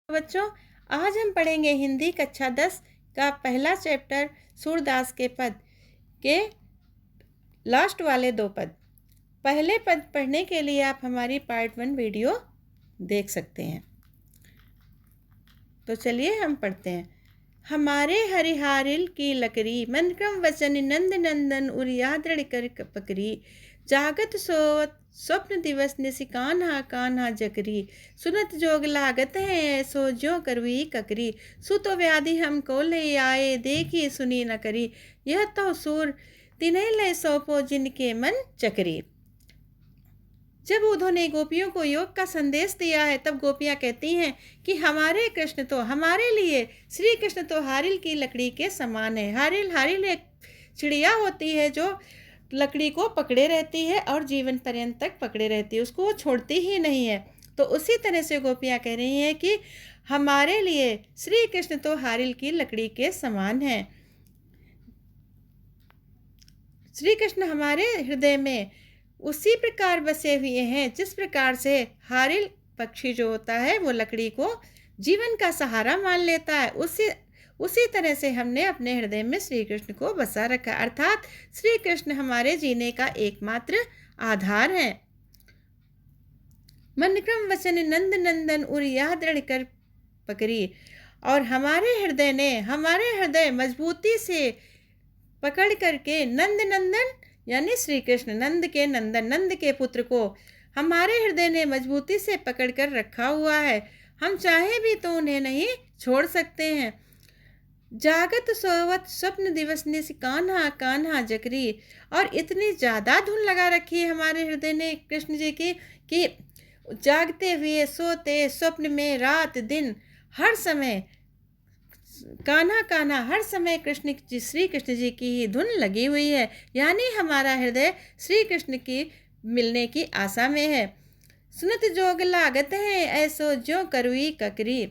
बच्चों, आज हम पढ़ेंगे हिंदी कक्षा 10 का पहला चैप्टर सूरदास के पद के लास्ट वाले 2 पद। पहले पद पढ़ने के लिए आप हमारी पार्ट 1 वीडियो देख सकते हैं। तो चलिए हम पढ़ते हैं। हमारे हरिहारिल की लकड़ी, मन क्रम वचन नंद नंदन उरिया दृढ़ कर पकड़ी। जागत सोवत स्वप्न दिवस निसि कान्हा कान्हा जकरी। सुनत जोग लागत है ऐसो ज्यों करवी ककरी। सुतो व्याधि हमको ले आए देखी सुनी न करी। यह तो सूर तिन्हें ले सौंपो जिनके मन चकरी। जब उद्धव ने गोपियों को योग का संदेश दिया है तब गोपियां कहती हैं कि हमारे कृष्ण तो हमारे लिए, श्री कृष्ण तो हारिल की लकड़ी के समान है। हारिल एक चिड़िया होती है जो लकड़ी को पकड़े रहती है और जीवन पर्यंत तक पकड़े रहती है, उसको वो छोड़ती ही नहीं है। तो उसी तरह से गोपियां कह रही हैं कि हमारे लिए श्री कृष्ण तो हारिल की लकड़ी के समान है। श्री कृष्ण हमारे हृदय में उसी प्रकार बसे हुए हैं जिस प्रकार से हारिल पक्षी जो होता है वो लकड़ी को जीवन का सहारा मान लेता है। उसी तरह से हमने अपने हृदय में श्री कृष्ण को बसा रखा, अर्थात श्री कृष्ण हमारे जीने का एकमात्र आधार है। मन क्रम वचन नंद नंदन उरिया दृढ़ कर पकड़ी। और हमारे हृदय मजबूती से पकड़ करके नंद नंदन यानी श्री कृष्ण, नंद के नंदन, नंद के पुत्र को हमारे हृदय ने मजबूती से पकड़ कर रखा हुआ है। हम चाहे भी तो उन्हें नहीं छोड़ सकते हैं। जागत सोवत स्वप्न दिवस निसि कान्हा कान्हा जकरी। और इतनी ज़्यादा धुन लगा रखी है हमारे हृदय ने कृष्ण जी की कि जागते हुए, सोते, स्वप्न में, रात दिन, हर समय कान्हा कान्हा, हर समय श्री कृष्ण जी की ही धुन लगी हुई है। यानी हमारा हृदय श्री कृष्ण की मिलने की आशा में है। सुनत जोग लागत है ऐसो ज्यों करुई ककरी।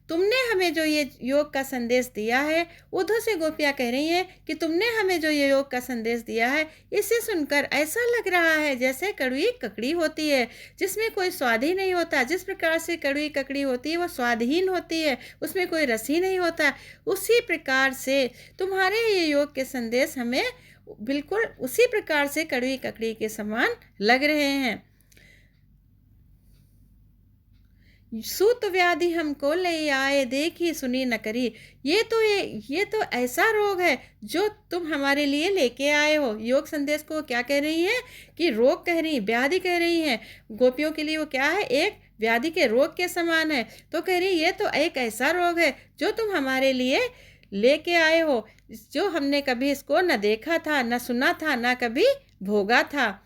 तुमने हमें जो ये योग का संदेश दिया है, उद्धव से गोपियाँ कह रही हैं कि तुमने हमें जो ये योग का संदेश दिया है, इसे सुनकर ऐसा लग रहा है जैसे कड़वी ककड़ी होती है जिसमें कोई स्वाद ही नहीं होता। जिस प्रकार से कड़वी ककड़ी होती है वो स्वादहीन होती है, उसमें कोई रस ही नहीं होता, उसी प्रकार से तुम्हारे ये योग के संदेश हमें बिल्कुल उसी प्रकार से कड़वी ककड़ी के समान लग रहे हैं। सूत व्याधि हमको ले आए देखी सुनी न करी। ये तो ऐसा रोग है जो तुम हमारे लिए लेके आए हो। योग संदेश को क्या कह रही है कि रोग कह रही, व्याधि कह रही हैं। गोपियों के लिए वो क्या है, एक व्याधि के रोग के समान है। तो कह रही ये तो एक ऐसा रोग है जो तुम हमारे लिए लेके आए हो, जो हमने कभी इसको न देखा था, न सुना था, न कभी भोगा था।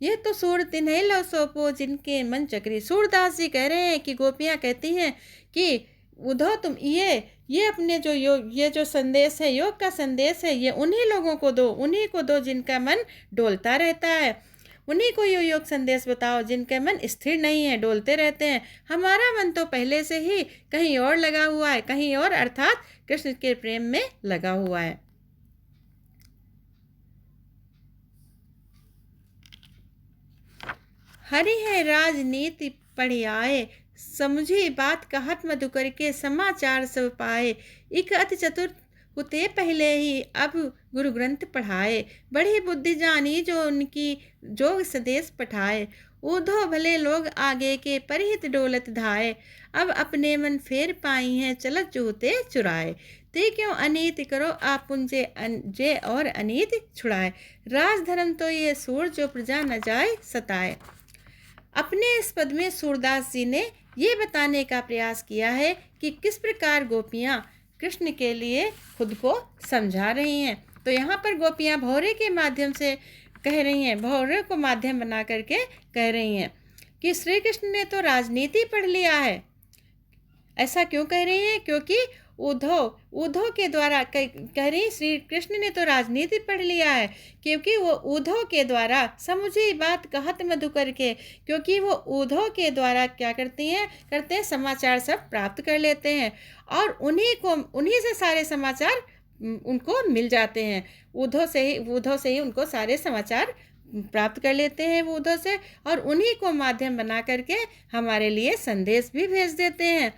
यह तो सूर तिन्हें लो सौंपो जिनके मन चक्री। सूरदास जी कह रहे हैं कि गोपियाँ कहती हैं कि उद्धव तुम ये अपने जो योग, ये जो संदेश है, योग का संदेश है, ये उन्हीं लोगों को दो, उन्हीं को दो जिनका मन डोलता रहता है। उन्हीं को ये योग संदेश बताओ जिनके मन स्थिर नहीं है, डोलते रहते हैं। हमारा मन तो पहले से ही कहीं और लगा हुआ है, कहीं और, अर्थात कृष्ण के प्रेम में लगा हुआ है। हरि है राजनीति पढ़ियाए, समझी बात कहत मधुकर के समाचार सब पाए। इक अति चतुर हुते पहले ही अब गुरु ग्रंथ पढ़ाए। बड़ी बुद्धि जानी जो उनकी जोग सदेश पठाए। ऊधो भले लोग आगे के परिहित डोलत धाए। अब अपने मन फेर पाई हैं चलत जूते चुराए। ते क्यों अनीति करो आप उनसे जे और अनीति छुड़ाए। राज धर्म तो ये सूर जो प्रजा न जाए सताए। अपने इस पद में सूरदास जी ने ये बताने का प्रयास किया है कि किस प्रकार गोपियाँ कृष्ण के लिए खुद को समझा रही हैं। तो यहाँ पर गोपियाँ भौरे के माध्यम से कह रही हैं, भौरे को माध्यम बना करके कह रही हैं कि श्री कृष्ण ने तो राजनीति पढ़ लिया है। ऐसा क्यों कह रही हैं? क्योंकि उद्धव के द्वारा कह रही, श्री कृष्ण ने तो राजनीति पढ़ लिया है क्योंकि वो उद्धव के द्वारा समझी बात कहत मधुकर के, क्योंकि वो उद्धव के द्वारा क्या करते हैं समाचार सब प्राप्त कर लेते हैं और उन्हीं से सारे समाचार उनको मिल जाते हैं। उद्धव से ही उनको सारे समाचार प्राप्त कर लेते हैं वो उद्धव से, और उन्हीं को माध्यम बना करके हमारे लिए संदेश भी भेज देते हैं।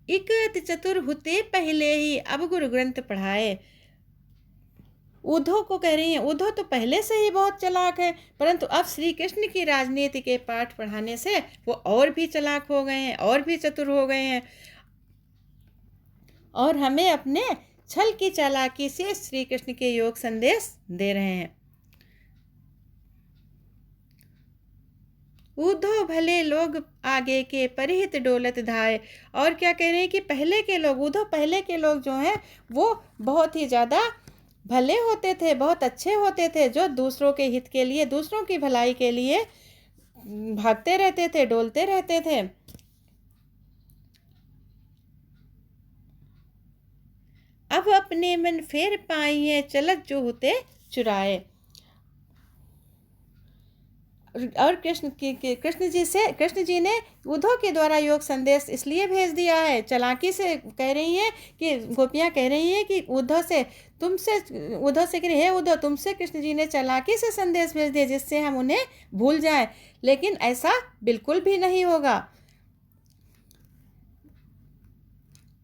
इक अति चतुर हुते पहले ही अब गुरु ग्रंथ पढ़ाए। उद्धव को कह रही हैं, उद्धव तो पहले से ही बहुत चालाक है, परंतु अब श्री कृष्ण की राजनीति के पाठ पढ़ाने से वो और भी चालाक हो गए हैं, और भी चतुर हो गए हैं, और हमें अपने छल की चालाकी से श्री कृष्ण के योग संदेश दे रहे हैं। उद्धव भले लोग आगे के परिहित डोलत धाय। और क्या कह रहे हैं कि पहले के लोग, उद्धव पहले के लोग जो हैं वो बहुत ही ज़्यादा भले होते थे, बहुत अच्छे होते थे, जो दूसरों के हित के लिए, दूसरों की भलाई के लिए भागते रहते थे, डोलते रहते थे। अब अपने मन फेर पाई है चलत जो होते चुराए। और कृष्ण जी ने उद्धव के द्वारा योग संदेश इसलिए भेज दिया है, चालाकी से कह रही हैं कि गोपियाँ कह रही हैं कि उद्धव से कह रही है, उद्धव तुमसे कृष्ण जी ने चालाकी से संदेश भेज दिया जिससे हम उन्हें भूल जाएं, लेकिन ऐसा बिल्कुल भी नहीं होगा।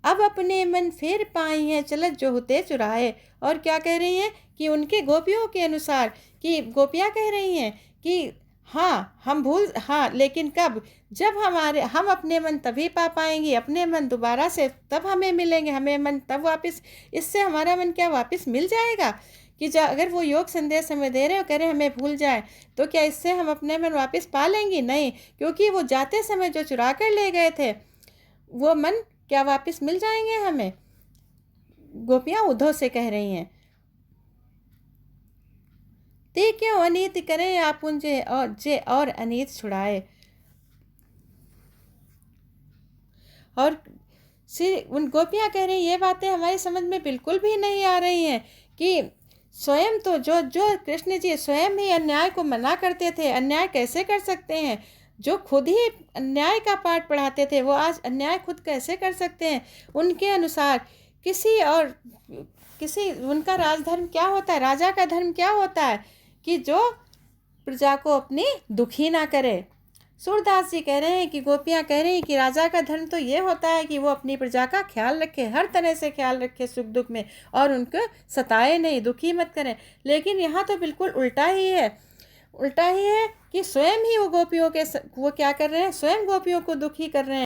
अब अपने मन फेर पाई हैं चलत जो होते चुराए। और क्या कह रही हैं कि उनके गोपियों के अनुसार, कि गोपियाँ कह रही हैं कि हाँ लेकिन कब, जब हम अपने मन तभी पा पाएंगे, अपने मन दोबारा से तब हमें मिलेंगे, हमें मन तब वापस, इससे हमारा मन क्या वापस मिल जाएगा? कि अगर वो योग संदेश हमें दे रहे हो, कह रहे हमें भूल जाए, तो क्या इससे हम अपने मन वापस पा लेंगे? नहीं, क्योंकि वो जाते समय जो चुरा कर ले गए थे वो मन क्या वापस मिल जाएंगे हमें? गोपियाँ उद्धव से कह रही हैं, ते क्यों अनीत करें आप उनजे और अनीत छुड़ाए। और उन गोपियाँ कह रही ये बातें हमारी समझ में बिल्कुल भी नहीं आ रही हैं कि स्वयं तो जो कृष्ण जी स्वयं ही अन्याय को मना करते थे, अन्याय कैसे कर सकते हैं? जो खुद ही अन्याय का पाठ पढ़ाते थे वो आज अन्याय खुद कैसे कर सकते हैं? उनके अनुसार किसी उनका राजधर्म क्या होता है, राजा का धर्म क्या होता है कि जो प्रजा को अपनी दुखी ना करे। सूरदास जी कह रहे हैं कि गोपियाँ कह रही हैं कि राजा का धर्म तो ये होता है कि वो अपनी प्रजा का ख्याल रखे, हर तरह से ख्याल रखे सुख दुख में, और उनको सताए नहीं, दुखी मत करें। लेकिन यहाँ तो बिल्कुल उल्टा ही है, उल्टा ही है कि स्वयं ही वो क्या कर रहे हैं, स्वयं गोपियों को दुखी कर रहे हैं।